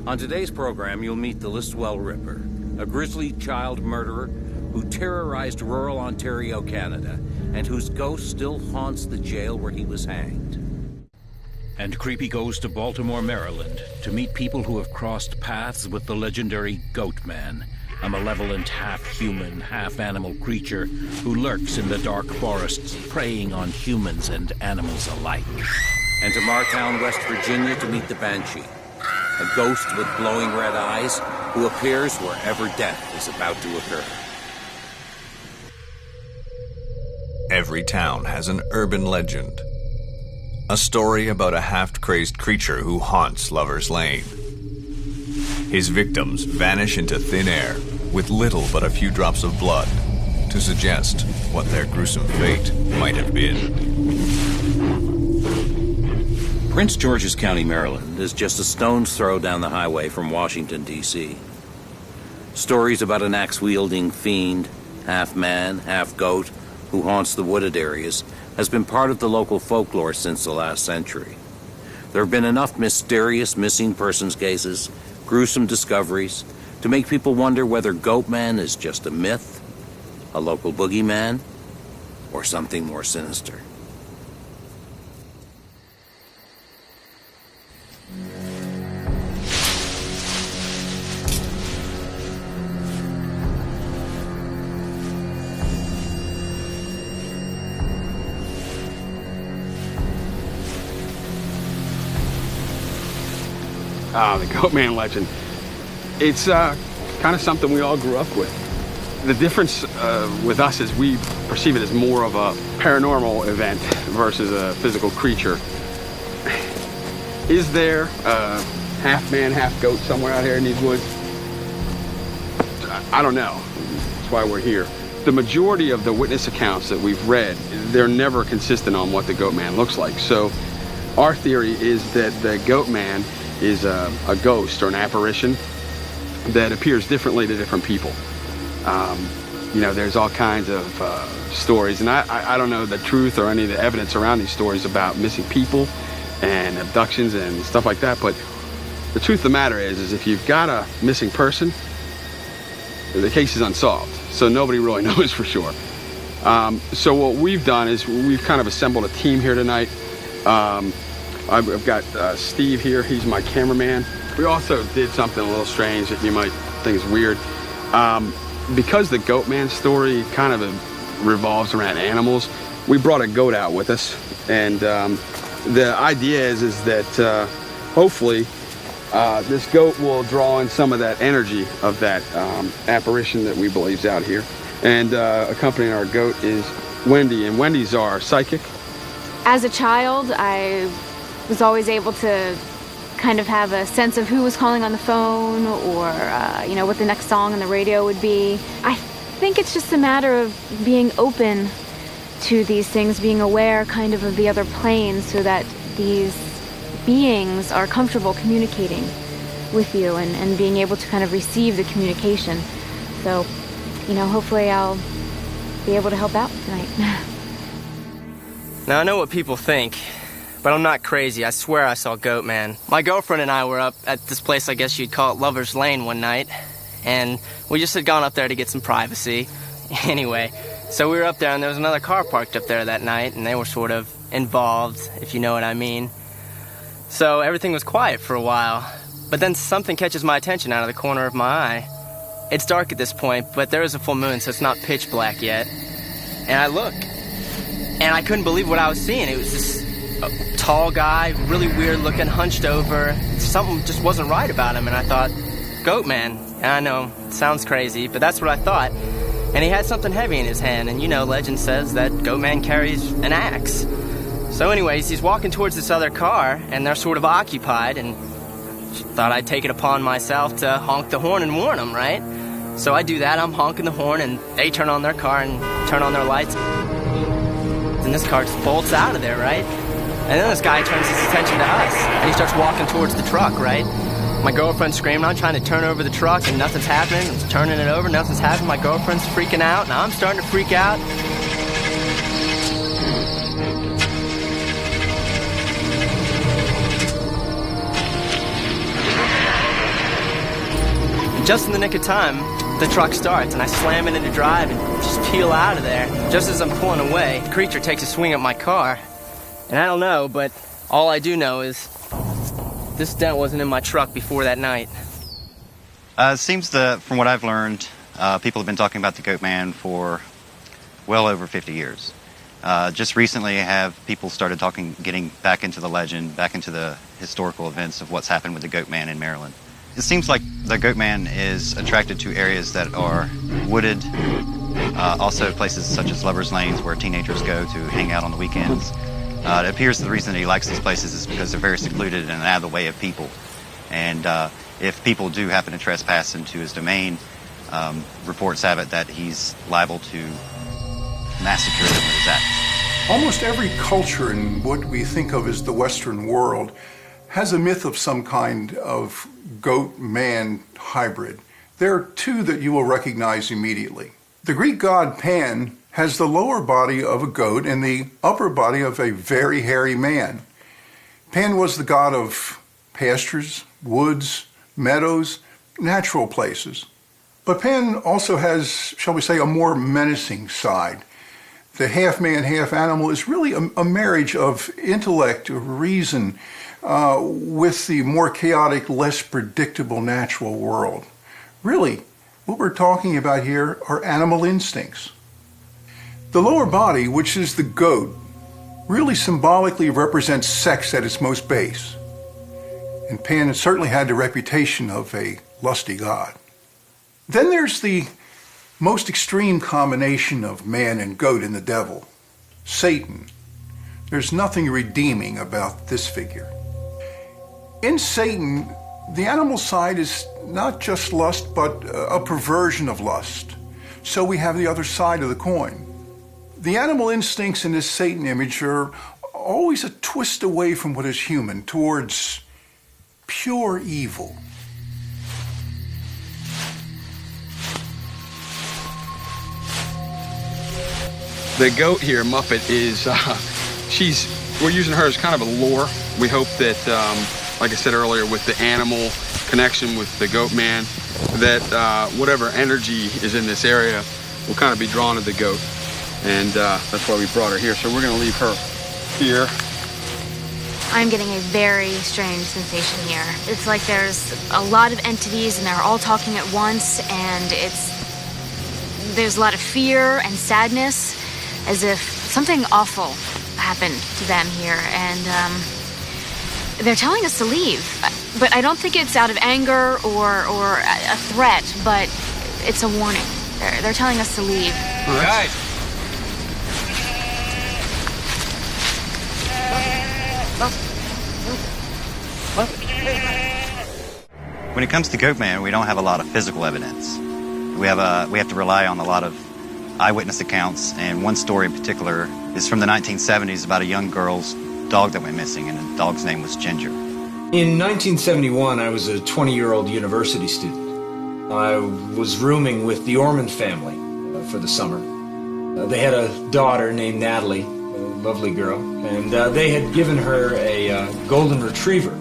On today's program, you'll meet the Listowel Ripper, a grisly child murderer who terrorized rural Ontario, Canada, and whose ghost still haunts the jail where he was hanged. And Creepy goes to Baltimore, Maryland, to meet people who have crossed paths with the legendary Goatman, a malevolent half-human, half-animal creature who lurks in the dark forests, preying on humans and animals alike. And to Martown, West Virginia, to meet the Banshee, a ghost with glowing red eyes who appears wherever death is about to occur. Every town has an urban legend. A story about a half-crazed creature who haunts Lover's Lane. His victims vanish into thin air with little but a few drops of blood to suggest what their gruesome fate might have been. Prince George's County, Maryland is just a stone's throw down the highway from Washington, D.C. Stories about an axe-wielding fiend, half man, half goat, who haunts the wooded areas, has been part of the local folklore since the last century. There have been enough mysterious missing persons cases, gruesome discoveries, to make people wonder whether Goatman is just a myth, a local boogeyman, or something more sinister. The Goatman legend. It's kind of something we all grew up with. The difference with us is we perceive it as more of a paranormal event versus a physical creature. Is there a half man, half goat somewhere out here in these woods? I don't know. That's why we're here. The majority of the witness accounts that we've read, they're never consistent on what the Goatman looks like. So our theory is that the Goatman is a ghost or an apparition that appears differently to different people. There's all kinds of stories, and I don't know the truth or any of the evidence around these stories about missing people and abductions and stuff like that, but the truth of the matter is if you've got a missing person, the case is unsolved, so nobody really knows for sure. So what we've done is we've kind of assembled a team here tonight. I've got Steve here, he's my cameraman. We also did something a little strange that you might think is weird. Because the Goatman story kind of revolves around animals, we brought a goat out with us. And the idea is that hopefully this goat will draw in some of that energy of that apparition that we believe is out here. And accompanying our goat is Wendy, and Wendy's our psychic. As a child, I was always able to kind of have a sense of who was calling on the phone or, what the next song on the radio would be. I think it's just a matter of being open to these things, being aware kind of the other plane so that these beings are comfortable communicating with you and being able to kind of receive the communication. So, hopefully I'll be able to help out tonight. Now, I know what people think, but I'm not crazy. I swear I saw Goatman. My girlfriend and I were up at this place, I guess you'd call it Lover's Lane, one night, and we just had gone up there to get some privacy. Anyway, so we were up there, and there was another car parked up there that night, and they were sort of involved, if you know what I mean. So everything was quiet for a while, but then something catches my attention out of the corner of my eye. It's dark at this point, but there is a full moon, so it's not pitch black yet. And I look, and I couldn't believe what I was seeing. It was this tall guy, really weird looking, hunched over. Something just wasn't right about him, and I thought, Goatman. And I know, it sounds crazy, but that's what I thought. And he had something heavy in his hand, and legend says that Goatman carries an axe. So anyways, he's walking towards this other car, and they're sort of occupied, and thought I'd take it upon myself to honk the horn and warn them, right? So I do that, I'm honking the horn, and they turn on their car and turn on their lights. And this car just bolts out of there, right? And then this guy turns his attention to us, and he starts walking towards the truck, right? My girlfriend's screaming, I'm trying to turn over the truck, and nothing's happening. I'm turning it over, nothing's happening. My girlfriend's freaking out, and I'm starting to freak out. Just in the nick of time, the truck starts, and I slam it into drive and just peel out of there. Just as I'm pulling away, the creature takes a swing at my car. And I don't know, but all I do know is this dent wasn't in my truck before that night. It seems that, from what I've learned, people have been talking about the Goatman for well over 50 years. Just recently have people started getting back into the legend, back into the historical events of what's happened with the Goatman in Maryland. It seems like the Goatman is attracted to areas that are wooded, also places such as lovers' lanes where teenagers go to hang out on the weekends. It appears the reason that he likes these places is because they're very secluded and out of the way of people. And if people do happen to trespass into his domain, reports have it that he's liable to massacre them with his axe. Almost every culture in what we think of as the Western world has a myth of some kind of goat-man hybrid. There are two that you will recognize immediately. The Greek god Pan has the lower body of a goat and the upper body of a very hairy man. Pan was the god of pastures, woods, meadows, natural places. But Pan also has, shall we say, a more menacing side. The half-man, half-animal is really a marriage of intellect, reason, with the more chaotic, less predictable natural world. Really, what we're talking about here are animal instincts. The lower body, which is the goat, really symbolically represents sex at its most base. And Pan certainly had the reputation of a lusty god. Then there's the most extreme combination of man and goat in the devil, Satan. There's nothing redeeming about this figure. In Satan, the animal side is not just lust, but a perversion of lust. So we have the other side of the coin. The animal instincts in this Satan image are always a twist away from what is human, towards pure evil. The goat here, Muppet, is, we're using her as kind of a lure. We hope that, like I said earlier, with the animal connection with the Goatman, that whatever energy is in this area will kind of be drawn to the goat. And that's why we brought her here. So we're going to leave her here. I'm getting a very strange sensation here. It's like there's a lot of entities and they're all talking at once, and there's a lot of fear and sadness, as if something awful happened to them here, and they're telling us to leave. But I don't think it's out of anger or a threat, but it's a warning. They're telling us to leave. Guys! When it comes to Goatman, we don't have a lot of physical evidence. We have to rely on a lot of eyewitness accounts, and one story in particular is from the 1970s about a young girl's dog that went missing, and the dog's name was Ginger. In 1971, I was a 20-year-old university student. I was rooming with the Orman family for the summer. They had a daughter named Natalie, a lovely girl, and they had given her a golden retriever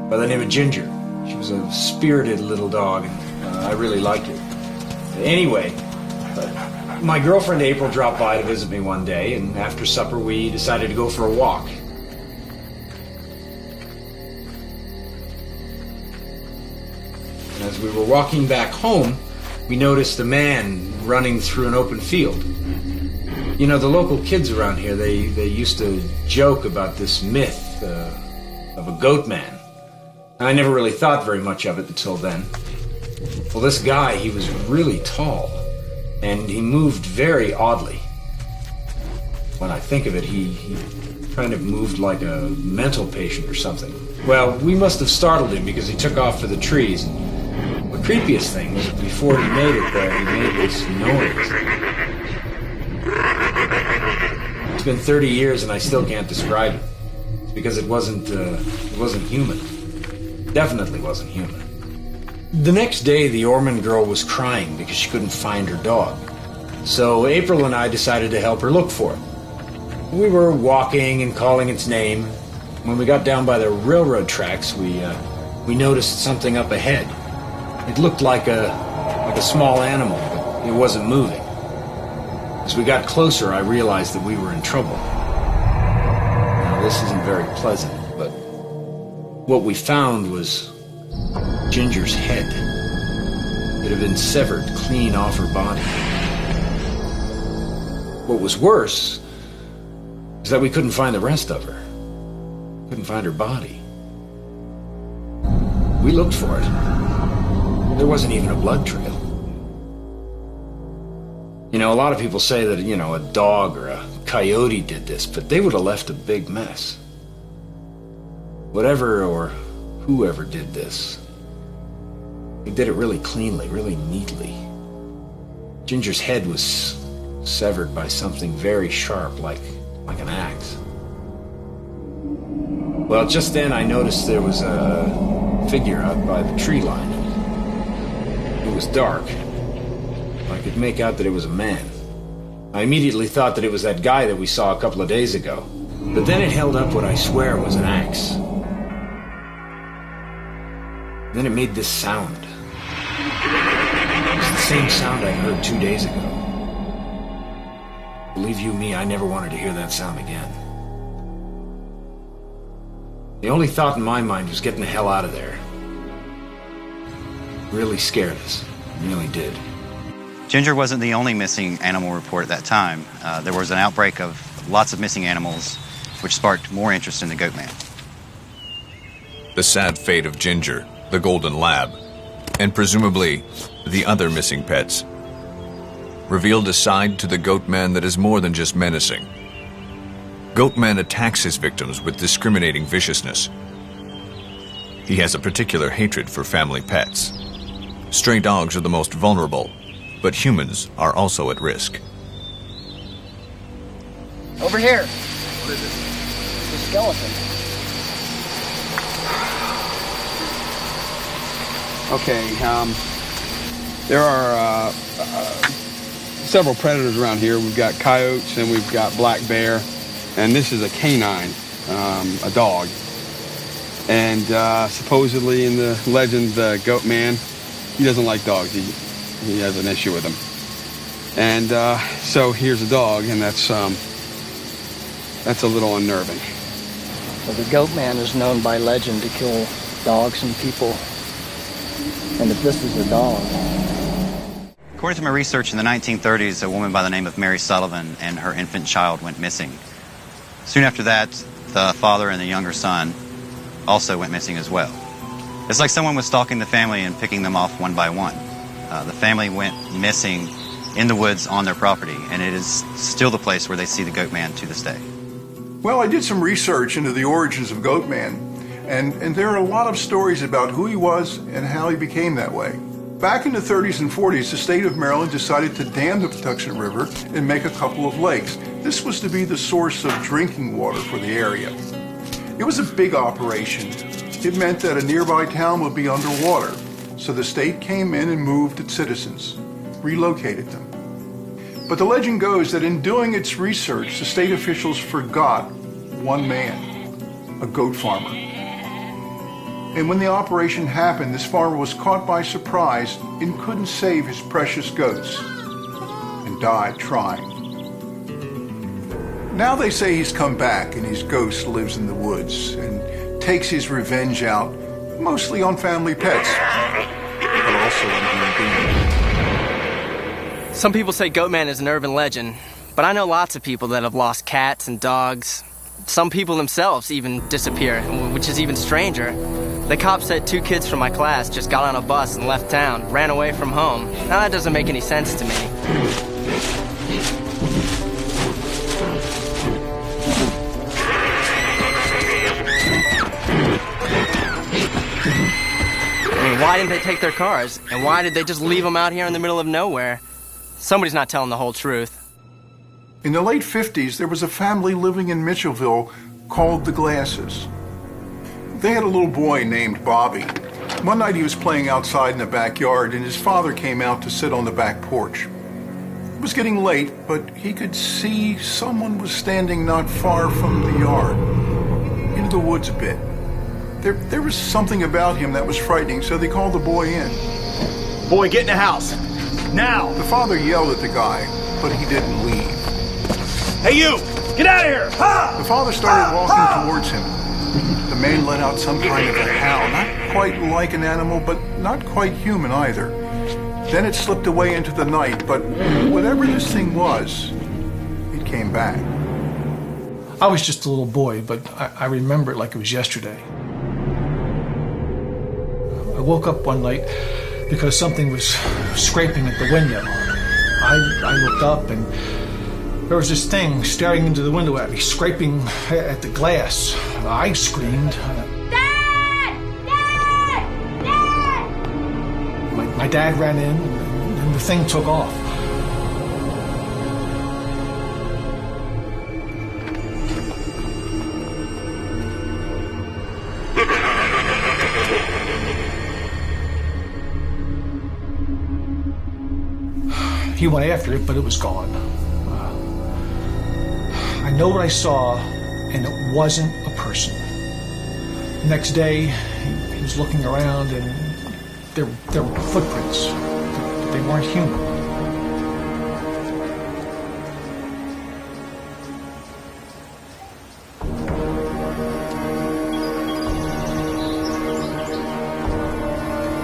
by the name of Ginger. She was a spirited little dog, and I really liked her. Anyway, my girlfriend April dropped by to visit me one day, and after supper we decided to go for a walk. And as we were walking back home, we noticed a man running through an open field. You know, the local kids around here, they used to joke about this myth of a goat man. I never really thought very much of it until then. Well, this guy, he was really tall, and he moved very oddly. When I think of it, he kind of moved like a mental patient or something. Well, we must have startled him because he took off for the trees. And the creepiest thing was that before he made it there, he made this noise. It's been 30 years and I still can't describe it. It's because it wasn't human. Definitely wasn't human. The next day, the Orman girl was crying because she couldn't find her dog. So April and I decided to help her look for it. We were walking and calling its name. When we got down by the railroad tracks, we noticed something up ahead. It looked like a small animal, but it wasn't moving. As we got closer, I realized that we were in trouble. Now, this isn't very pleasant, but what we found was Ginger's head. It had been severed clean off her body. What was worse is that we couldn't find the rest of her. Couldn't find her body. We looked for it. There wasn't even a blood trail. You know, a lot of people say that, a dog or a coyote did this, but they would have left a big mess. Whatever or whoever did this, they did it really cleanly, really neatly. Ginger's head was severed by something very sharp, like an axe. Well, just then I noticed there was a figure out by the tree line. It was dark. I could make out that it was a man. I immediately thought that it was that guy that we saw a couple of days ago. But then it held up what I swear was an axe. Then it made this sound. It was the same sound I heard 2 days ago. Believe you me, I never wanted to hear that sound again. The only thought in my mind was getting the hell out of there. It really scared us. It really did. Ginger wasn't the only missing animal report at that time. There was an outbreak of lots of missing animals, which sparked more interest in the Goatman. The sad fate of Ginger, the golden lab, and presumably the other missing pets, revealed a side to the Goatman that is more than just menacing. Goatman attacks his victims with discriminating viciousness. He has a particular hatred for family pets. Stray dogs are the most vulnerable, but humans are also at risk. Over here. What is it? It's a skeleton. Okay, there are several predators around here. We've got coyotes and we've got black bear, and this is a canine, a dog. And supposedly in the legend, the Goatman, he doesn't like dogs. He has an issue with them. And so here's a dog, and that's a little unnerving. Well, the Goatman is known by legend to kill dogs and people. And if this is a dog... According to my research, in the 1930s, a woman by the name of Mary Sullivan and her infant child went missing. Soon after that, the father and the younger son also went missing as well. It's like someone was stalking the family and picking them off one by one. The family went missing in the woods on their property, and it is still the place where they see the Goatman to this day. Well, I did some research into the origins of Goatman, and there are a lot of stories about who he was and how he became that way. Back in the 30s and 40s, the state of Maryland decided to dam the Patuxent River and make a couple of lakes. This was to be the source of drinking water for the area. It was a big operation. It meant that a nearby town would be underwater. So the state came in and moved its citizens, relocated them. But the legend goes that in doing its research, the state officials forgot one man, a goat farmer. And when the operation happened, this farmer was caught by surprise and couldn't save his precious goats and died trying. Now they say he's come back and his ghost lives in the woods and takes his revenge out mostly on family pets, but also on human beings. Some people say Goatman is an urban legend, but I know lots of people that have lost cats and dogs. Some people themselves even disappear, which is even stranger. The cop said 2 kids from my class just got on a bus and left town, ran away from home. Now that doesn't make any sense to me. I mean, why didn't they take their cars? And why did they just leave them out here in the middle of nowhere? Somebody's not telling the whole truth. In the late 50s, there was a family living in Mitchellville called the Glasses. They had a little boy named Bobby. One night he was playing outside in the backyard and his father came out to sit on the back porch. It was getting late, but he could see someone was standing not far from the yard, into the woods a bit. There was something about him that was frightening, so they called the boy in. Boy, get in the house. Now! The father yelled at the guy, but he didn't leave. Hey, you! Get out of here! Ha! The father started walking towards him. The man let out some kind of a howl, not quite like an animal, but not quite human either. Then it slipped away into the night, but whatever this thing was, it came back. I was just a little boy, but I remember it like it was yesterday. I woke up one night because something was scraping at the window. I looked up and there was this thing staring into the window at me, scraping at the glass. I screamed. Dad! Dad! Dad! My dad ran in and the thing took off. He went after it, but it was gone. I know what I saw, and it wasn't a person. The next day, he was looking around, and there were footprints. They weren't human.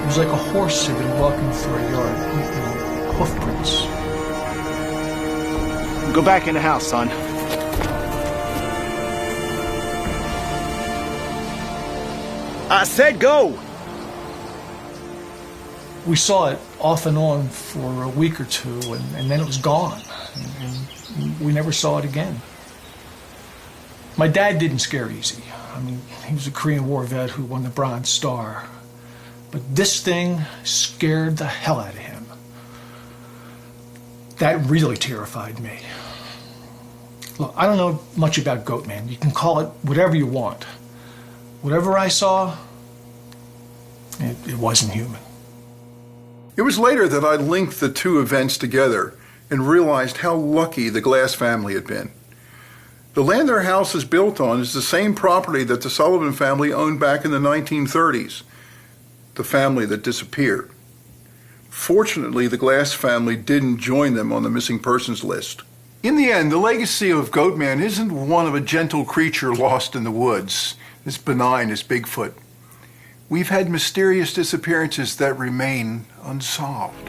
It was like a horse had been walking through a yard. Hoof prints. Go back in the house, son. I said go! We saw it off and on for a week or two, and then it was gone. And we never saw it again. My dad didn't scare easy. I mean, he was a Korean War vet who won the Bronze Star. But this thing scared the hell out of him. That really terrified me. Look, I don't know much about Goatman. You can call it whatever you want. Whatever I saw, it wasn't human. It was later that I linked the two events together and realized how lucky the Glass family had been. The land their house is built on is the same property that the Sullivan family owned back in the 1930s, the family that disappeared. Fortunately, the Glass family didn't join them on the missing persons list. In the end, the legacy of Goatman isn't one of a gentle creature lost in the woods, as benign as Bigfoot. We've had mysterious disappearances that remain unsolved.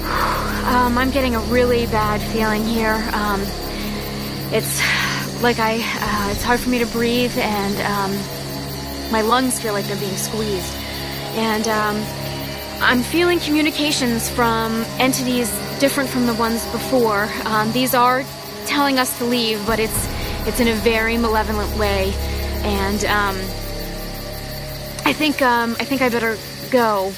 I'm getting a really bad feeling here. It's like it's hard for me to breathe, and my lungs feel like they're being squeezed. And I'm feeling communications from entities different from the ones before. These are telling us to leave, but it's in a very malevolent way. And I think I better go.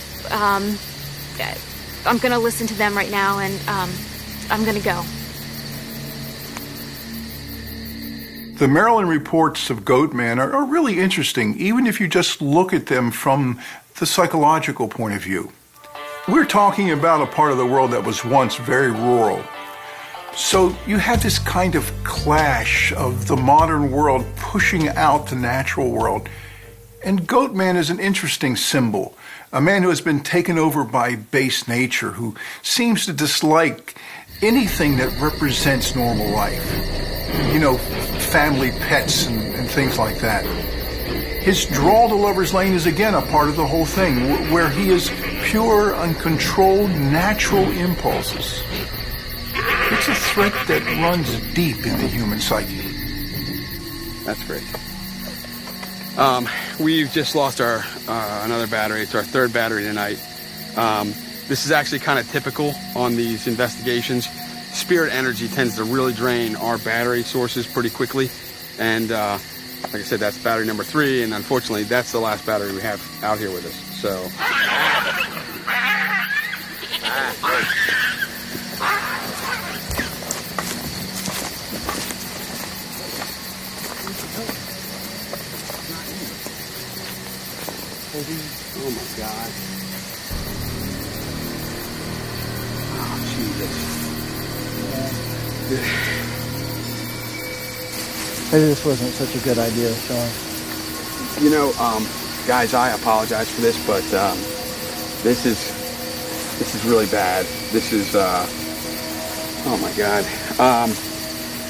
I'm gonna listen to them right now, and I'm gonna go. The Maryland reports of Goatman are really interesting, even if you just look at them from the psychological point of view. We're talking about a part of the world that was once very rural. So you have this kind of clash of the modern world pushing out the natural world. And Goatman is an interesting symbol, a man who has been taken over by base nature, who seems to dislike anything that represents normal life. You know, family pets and things like that. His drawl to Lover's Lane is again a part of the whole thing, where he is pure, uncontrolled, natural impulses. It's a threat that runs deep in the human psyche. That's great. We've just lost our another battery. It's our third battery tonight. This is actually kind of typical on these investigations. Spirit energy tends to really drain our battery sources pretty quickly, and like I said, that's battery number 3, and unfortunately, that's the last battery we have out here with us. So. Oh my God. Oh, Jesus. Maybe this wasn't such a good idea, Sean. You know, guys, I apologize for this, but this is This is really bad. This is, oh my God.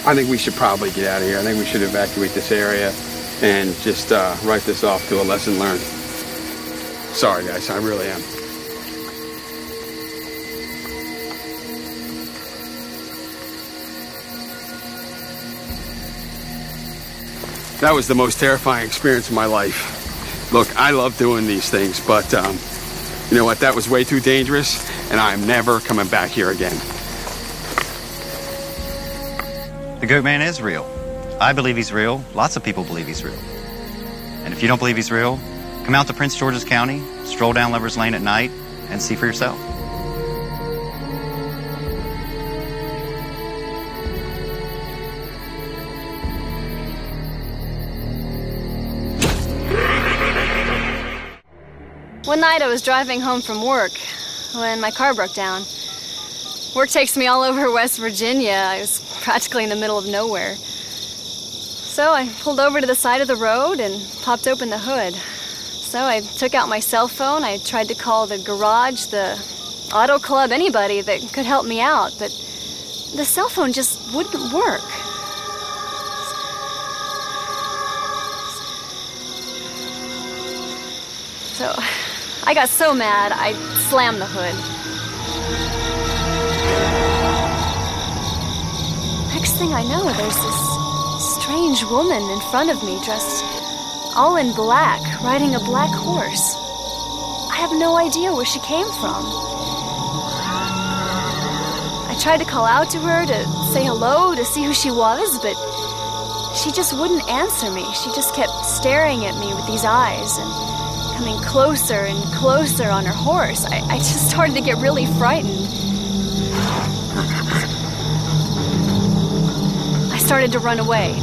I think we should probably get out of here. I think we should evacuate this area and just write this off to a lesson learned. Sorry, guys, I really am. That was the most terrifying experience of my life. Look, I love doing these things, but you know what? That was way too dangerous, and I'm never coming back here again. The Goatman is real. I believe he's real. Lots of people believe he's real. And if you don't believe he's real, come out to Prince George's County, stroll down Lover's Lane at night, and see for yourself. One night I was driving home from work when my car broke down. Work takes me all over West Virginia. I was practically in the middle of nowhere. So I pulled over to the side of the road and popped open the hood. So I took out my cell phone. I tried to call the garage, the auto club, anybody that could help me out, but the cell phone just wouldn't work. So I got so mad, I slammed the hood. Next thing I know, there's this strange woman in front of me, dressed all in black, riding a black horse. I have no idea where she came from. I tried to call out to her to say hello, to see who she was, but she just wouldn't answer me. She just kept staring at me with these eyes and coming closer and closer on her horse. I just started to get really frightened. I started to run away.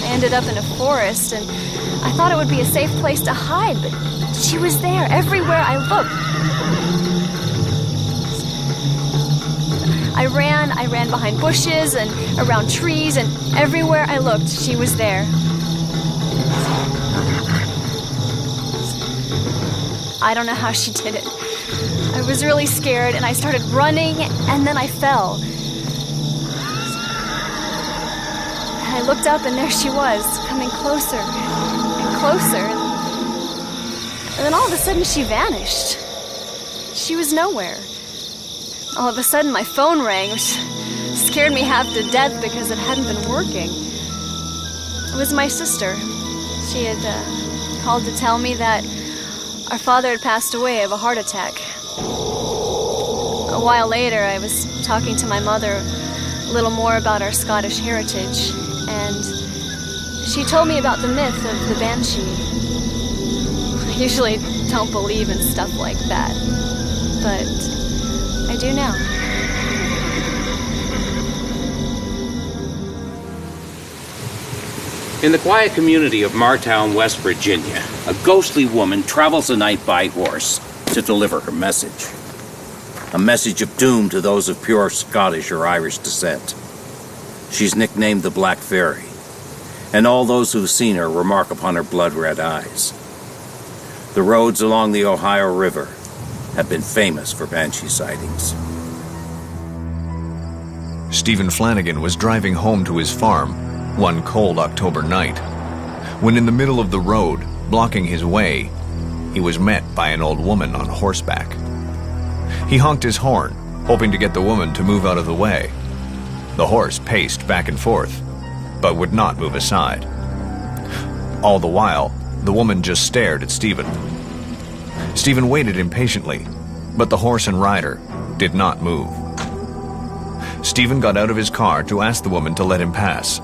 I ended up in a forest, and I thought it would be a safe place to hide, but she was there everywhere I looked. I ran behind bushes and around trees, and everywhere I looked, she was there. I don't know how she did it. I was really scared, and I started running, and then I fell. And I looked up, and there she was, coming closer and closer. And then all of a sudden, she vanished. She was nowhere. All of a sudden, my phone rang, which scared me half to death because it hadn't been working. It was my sister. She had called to tell me that our father had passed away of a heart attack. A while later, I was talking to my mother a little more about our Scottish heritage, and she told me about the myth of the Banshee. I usually don't believe in stuff like that, but I do now. In the quiet community of Martown, West Virginia, a ghostly woman travels the night by horse to deliver her message. A message of doom to those of pure Scottish or Irish descent. She's nicknamed the Black Fairy, and all those who've seen her remark upon her blood-red eyes. The roads along the Ohio River have been famous for banshee sightings. Stephen Flanagan was driving home to his farm one cold October night, when in the middle of the road, blocking his way, he was met by an old woman on horseback. He honked his horn, hoping to get the woman to move out of the way. The horse paced back and forth, but would not move aside. All the while, the woman just stared at Stephen. Stephen waited impatiently, but the horse and rider did not move. Stephen got out of his car to ask the woman to let him pass.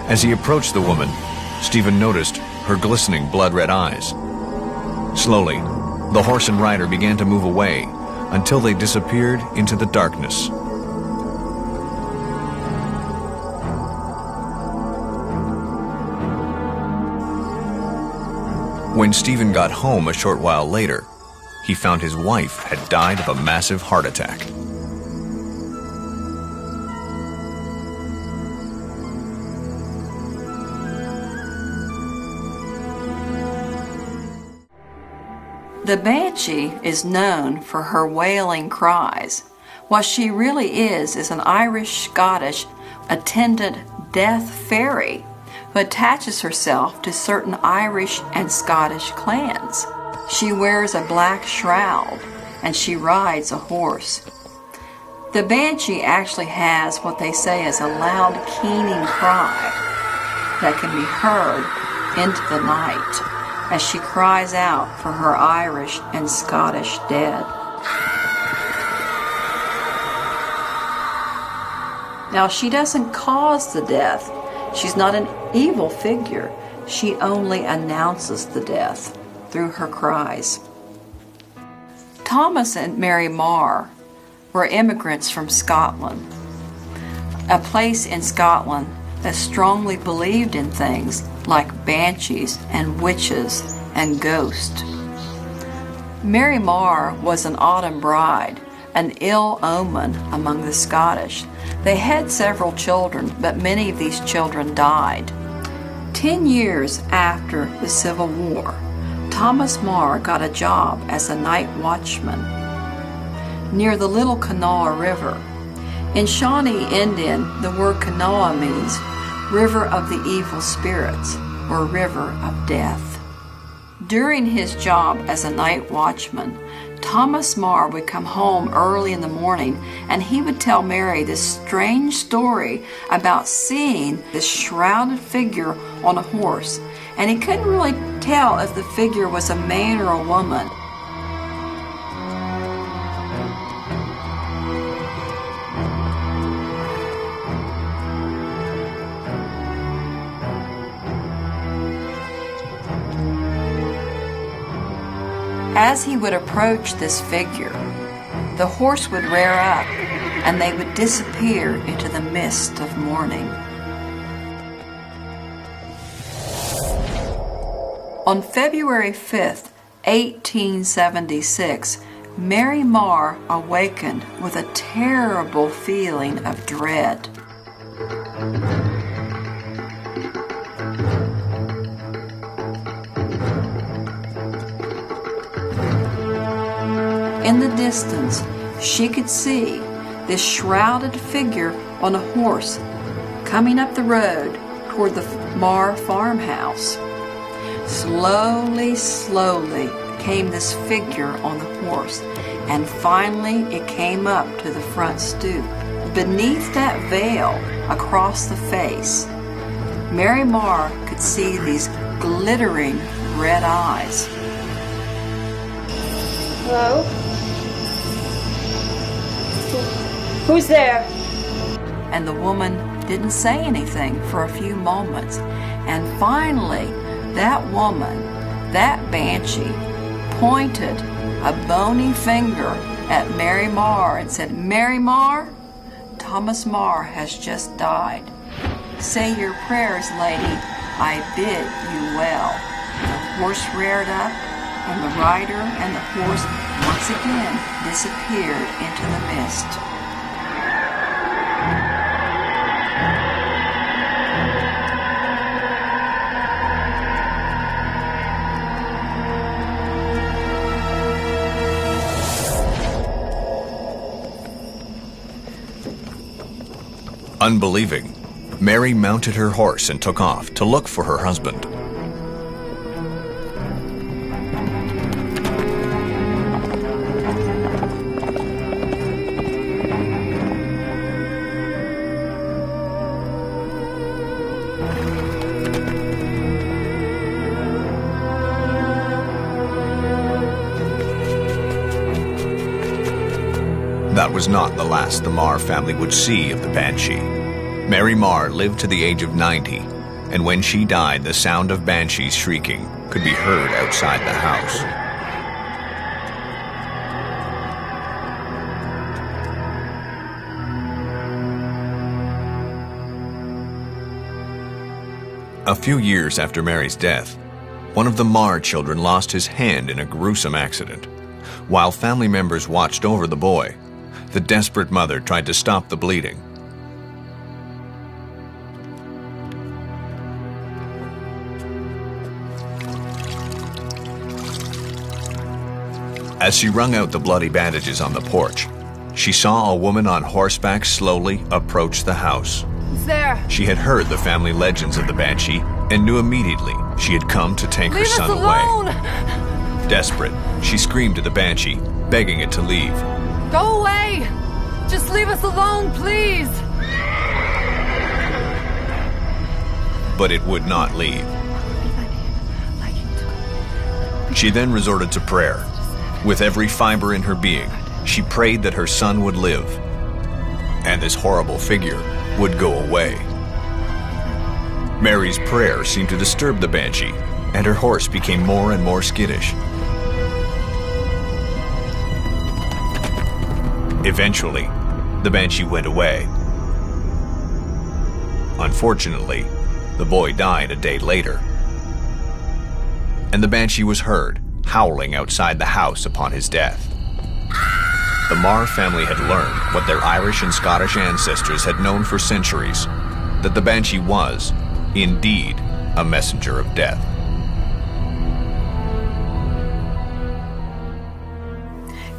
As he approached the woman, Stephen noticed her glistening blood-red eyes. Slowly, the horse and rider began to move away until they disappeared into the darkness. When Stephen got home a short while later, he found his wife had died of a massive heart attack. The banshee is known for her wailing cries. What she really is an Irish-Scottish attendant death fairy who attaches herself to certain Irish and Scottish clans. She wears a black shroud and she rides a horse. The banshee actually has what they say is a loud keening cry that can be heard into the night as she cries out for her Irish and Scottish dead. Now, she doesn't cause the death. She's not an evil figure. She only announces the death through her cries. Thomas and Mary Marr were immigrants from Scotland, a place in Scotland that strongly believed in things like banshees and witches and ghosts. Mary Marr was an autumn bride, an ill omen among the Scottish. They had several children, but many of these children died. 10 years after the Civil War, Thomas Marr got a job as a night watchman near the Little Kanawha River. In Shawnee Indian, the word Kanawha means river of the evil spirits or river of death. During his job as a night watchman, Thomas Marr would come home early in the morning and he would tell Mary this strange story about seeing this shrouded figure on a horse, and he couldn't really tell if the figure was a man or a woman. As he would approach this figure, the horse would rear up and they would disappear into the mist of morning. On February 5th, 1876, Mary Marr awakened with a terrible feeling of dread. In the distance, she could see this shrouded figure on a horse coming up the road toward the Marr farmhouse. Slowly, slowly came this figure on the horse, and finally it came up to the front stoop. Beneath that veil across the face, Mary Marr could see these glittering red eyes. Hello? Who's there? And the woman didn't say anything for a few moments. And finally, that woman, that banshee, pointed a bony finger at Mary Marr and said, "Mary Marr, Thomas Marr has just died. Say your prayers, lady. I bid you well." The horse reared up, and the rider and the horse once again disappeared into the mist. Unbelieving, Mary mounted her horse and took off to look for her husband. That was not the last the Marr family would see of the banshee. Mary Marr lived to the age of 90, and when she died, the sound of banshees shrieking could be heard outside the house. A few years after Mary's death, one of the Marr children lost his hand in a gruesome accident. While family members watched over the boy, the desperate mother tried to stop the bleeding. As she wrung out the bloody bandages on the porch, she saw a woman on horseback slowly approach the house. Who's there? She had heard the family legends of the Banshee and knew immediately she had come to take her son away. Desperate, she screamed to the Banshee, begging it to leave. Go away! Just leave us alone, please! But it would not leave. She then resorted to prayer. With every fiber in her being, she prayed that her son would live, and this horrible figure would go away. Mary's prayer seemed to disturb the Banshee, and her horse became more and more skittish. Eventually, the Banshee went away. Unfortunately, the boy died a day later, and the Banshee was heard howling outside the house upon his death. The Marr family had learned what their Irish and Scottish ancestors had known for centuries, that the Banshee was, indeed, a messenger of death.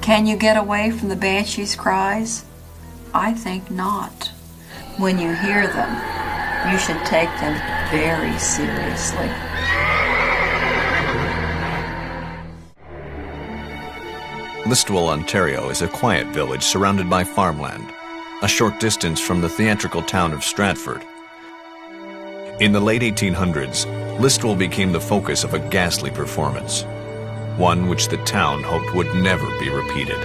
Can you get away from the Banshee's cries? I think not. When you hear them, you should take them very seriously. Listowel, Ontario is a quiet village surrounded by farmland, a short distance from the theatrical town of Stratford. In the late 1800s, Listowel became the focus of a ghastly performance, one which the town hoped would never be repeated.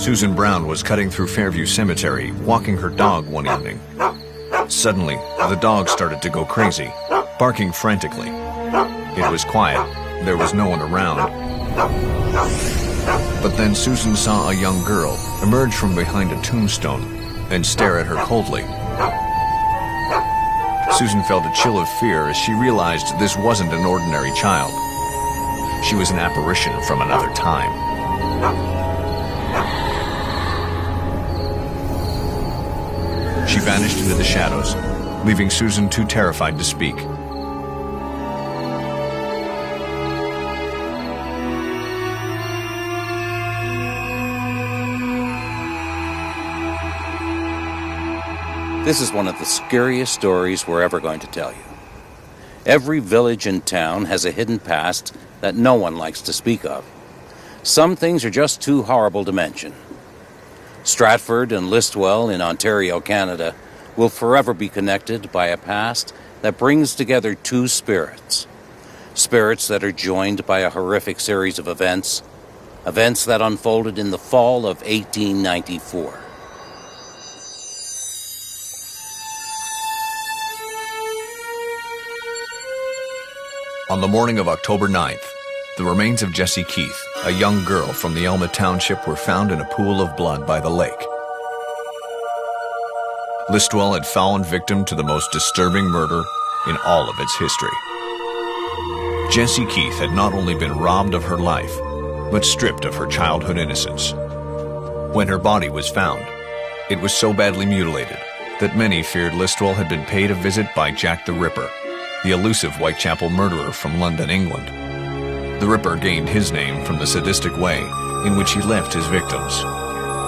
Susan Brown was cutting through Fairview Cemetery, walking her dog one evening. Suddenly, the dog started to go crazy, barking frantically. It was quiet. There was no one around. But then Susan saw a young girl emerge from behind a tombstone and stare at her coldly. Susan felt a chill of fear as she realized this wasn't an ordinary child. She was an apparition from another time. She vanished into the shadows, leaving Susan too terrified to speak. This is one of the scariest stories we're ever going to tell you. Every village and town has a hidden past that no one likes to speak of. Some things are just too horrible to mention. Stratford and Listowel in Ontario, Canada, will forever be connected by a past that brings together two spirits. Spirits that are joined by a horrific series of events that unfolded in the fall of 1894. On the morning of October 9th, the remains of Jessie Keith, a young girl from the Elma Township, were found in a pool of blood by the lake. Listowel had fallen victim to the most disturbing murder in all of its history. Jessie Keith had not only been robbed of her life, but stripped of her childhood innocence. When her body was found, it was so badly mutilated that many feared Listowel had been paid a visit by Jack the Ripper, the elusive Whitechapel murderer from London, England. The Ripper gained his name from the sadistic way in which he left his victims,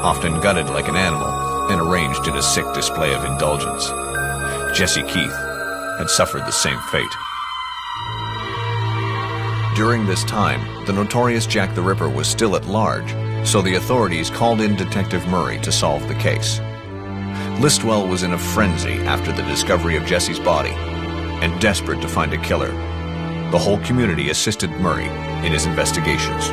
often gutted like an animal and arranged in a sick display of indulgence. Jessie Keith had suffered the same fate. During this time, the notorious Jack the Ripper was still at large, so the authorities called in Detective Murray to solve the case. Listowel was in a frenzy after the discovery of Jessie's body, and desperate to find a killer. The whole community assisted Murray in his investigations.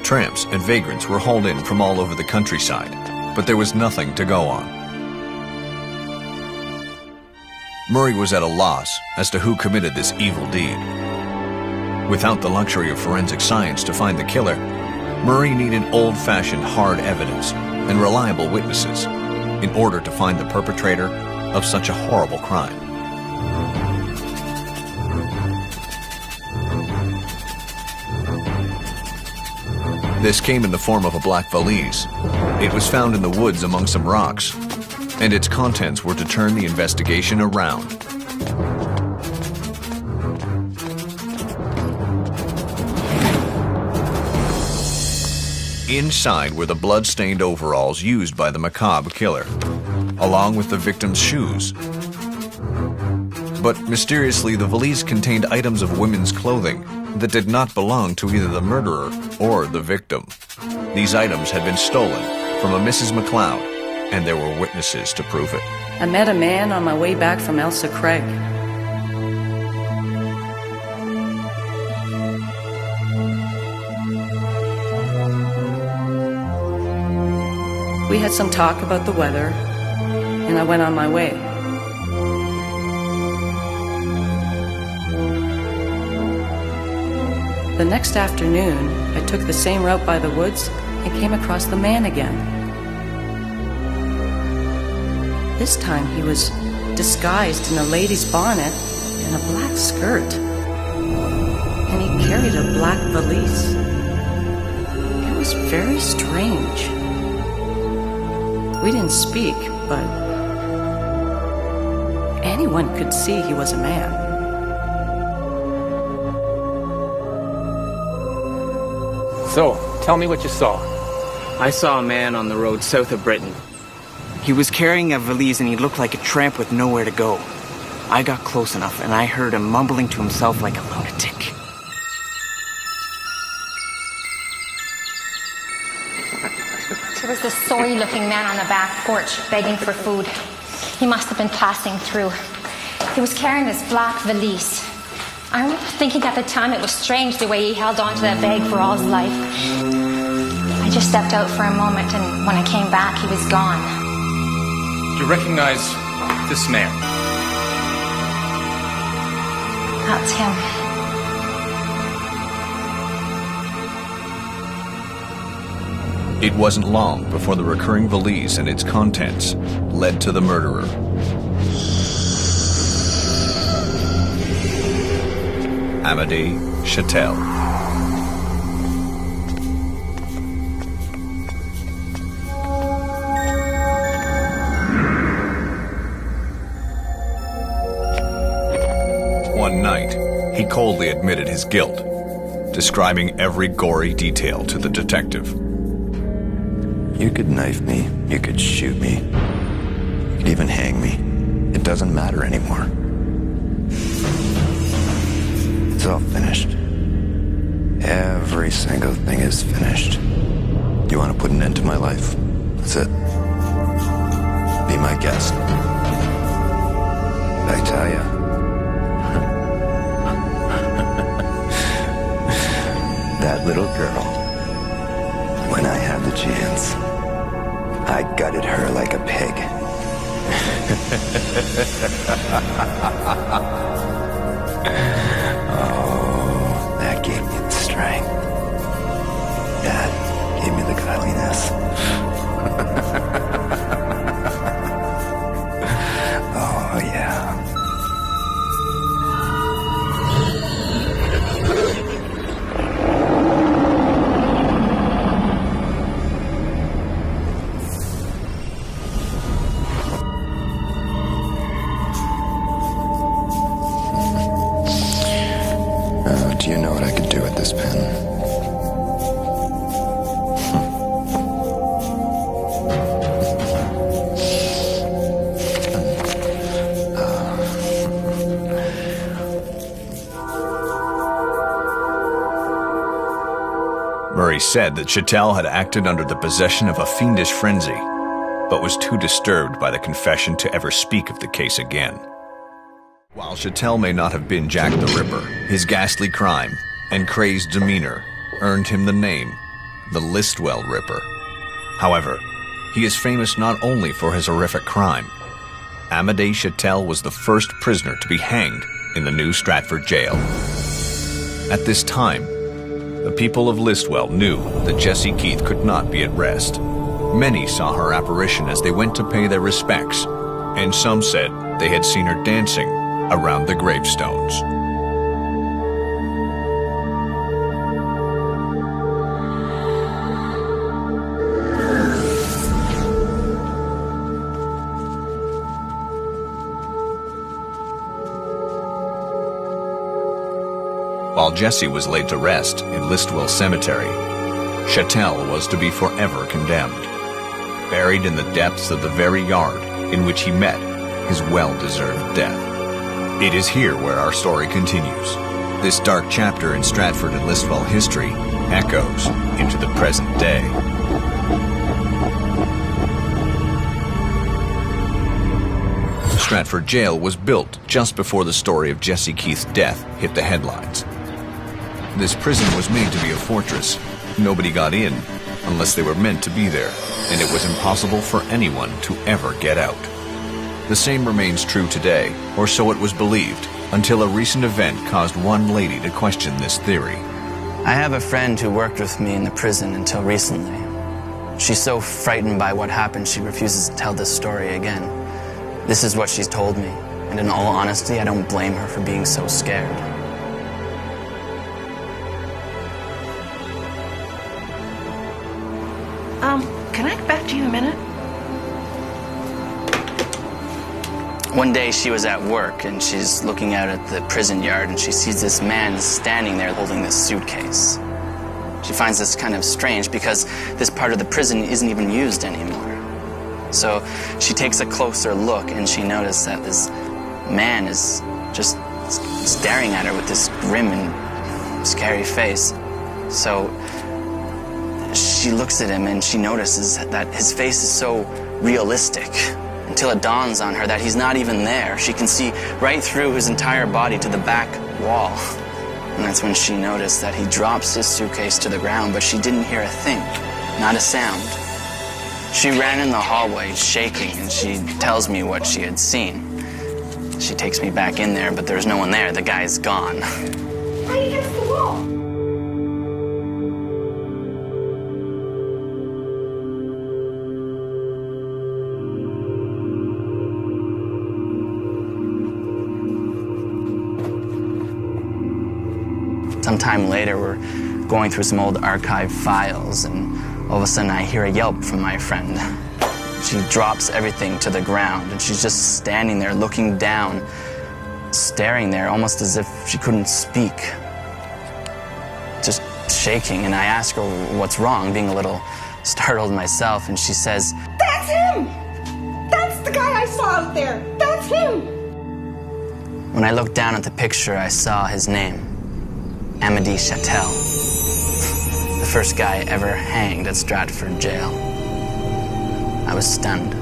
Tramps and vagrants were hauled in from all over the countryside, but there was nothing to go on. Murray was at a loss as to who committed this evil deed. Without the luxury of forensic science to find the killer, Murray needed old-fashioned hard evidence and reliable witnesses in order to find the perpetrator of such a horrible crime. This came in the form of a black valise. It was found in the woods among some rocks, and its contents were to turn the investigation around. Inside were the blood-stained overalls used by the macabre killer, along with the victim's shoes. But mysteriously, the valise contained items of women's clothing that did not belong to either the murderer or the victim. These items had been stolen from a Mrs. McLeod, and there were witnesses to prove it. I met a man on my way back from Elsa Craig. We had some talk about the weather, and I went on my way. The next afternoon, I took the same route by the woods and came across the man again. This time he was disguised in a lady's bonnet and a black skirt. And he carried a black valise. It was very strange. We didn't speak, but anyone could see he was a man. So, tell me what you saw. I saw a man on the road south of Britain. He was carrying a valise and he looked like a tramp with nowhere to go. I got close enough and I heard him mumbling to himself like a lunatic. There was this sorry-looking man on the back porch begging for food. He must have been passing through. He was carrying this black valise. I remember thinking at the time it was strange the way he held on to that bag for all his life. I just stepped out for a moment, and when I came back, he was gone. Do you recognize this man? That's him. It wasn't long before the recurring valise and its contents led to the murderer. Amédée Chattel. One night, he coldly admitted his guilt, describing every gory detail to the detective. You could knife me, you could shoot me, you could even hang me. It doesn't matter anymore. It's all finished. Every single thing is finished. You want to put an end to my life? That's it. Be my guest. I tell ya. That little girl, when I had the chance, I gutted her like a pig. Oh, that gave me the strength. That gave me the godliness. Oh, yeah. Do you know what I could do with this pen? Murray said that Chattel had acted under the possession of a fiendish frenzy, but was too disturbed by the confession to ever speak of the case again. While Chattel may not have been Jack the Ripper, his ghastly crime and crazed demeanor earned him the name, the Listwell Ripper. However, he is famous not only for his horrific crime. Amédée Chattel was the first prisoner to be hanged in the New Stratford jail. At this time, The people of Listwell knew that Jessie Keith could not be at rest. Many saw her apparition as they went to pay their respects, and some said they had seen her dancing around the gravestones. While Jessie was laid to rest in Listwell Cemetery, Chattel was to be forever condemned, buried in the depths of the very yard in which he met his well-deserved death. It is here where our story continues. This dark chapter in Stratford and Listwell history echoes into the present day. Stratford Jail was built just before the story of Jessie Keith's death hit the headlines. This prison was made to be a fortress. Nobody got in unless they were meant to be there, and it was impossible for anyone to ever get out. The same remains true today, or so it was believed, until a recent event caused one lady to question this theory. I have a friend who worked with me in the prison until recently. She's so frightened by what happened, she refuses to tell this story again. This is what she's told me, and in all honesty, I don't blame her for being so scared. Can I get back to you in a minute? One day she was at work and she's looking out at the prison yard and she sees this man standing there holding this suitcase. She finds this kind of strange because this part of the prison isn't even used anymore. So she takes a closer look and she notices that this man is just staring at her with this grim and scary face. So she looks at him and she notices that his face is so realistic until it dawns on her that he's not even there. She can see right through his entire body to the back wall. And that's when she noticed that he drops his suitcase to the ground, but she didn't hear a thing, not a sound. She ran in the hallway shaking and she tells me what she had seen. She takes me back in there, but there's no one there. The guy's gone. Right against the wall. Sometime later, we're going through some old archive files, and all of a sudden I hear a yelp from my friend. She drops everything to the ground, and she's just standing there looking down, staring there almost as if she couldn't speak. Just shaking, and I ask her what's wrong, being a little startled myself, and she says, "That's him! That's the guy I saw out there! That's him!" When I looked down at the picture, I saw his name. Amedee Chattel, the first guy ever hanged at Stratford Jail. I was stunned.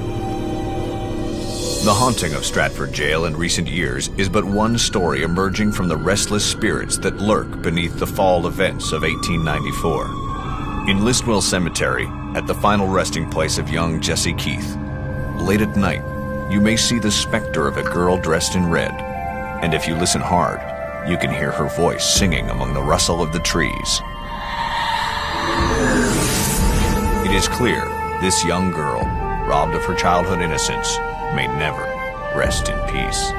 The haunting of Stratford Jail in recent years is but one story emerging from the restless spirits that lurk beneath the fall events of 1894. In Listwell Cemetery, at the final resting place of young Jessie Keith, late at night, you may see the specter of a girl dressed in red, and if you listen hard, you can hear her voice singing among the rustle of the trees. It is clear this young girl, robbed of her childhood innocence, may never rest in peace.